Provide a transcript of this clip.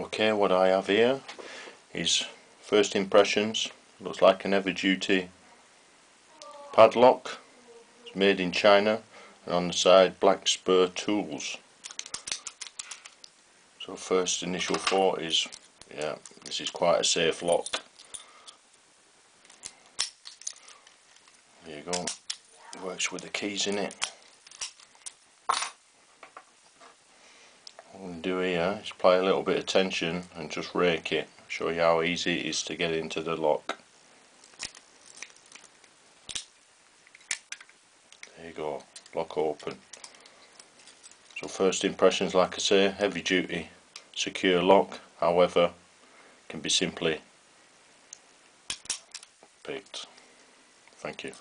Okay, what I have here is first impressions. Looks like an heavy duty padlock. It's made in China, and on the side black spur tools. So first initial thought is, yeah, this is quite a safe lock. There you go. Works with the keys in it. What I'm going to do here is apply a little bit of tension and just rake it. Show you how easy it is to get into the lock. There you go, lock open. So first impressions, like I say, heavy duty, secure lock, however, can be simply picked. Thank you.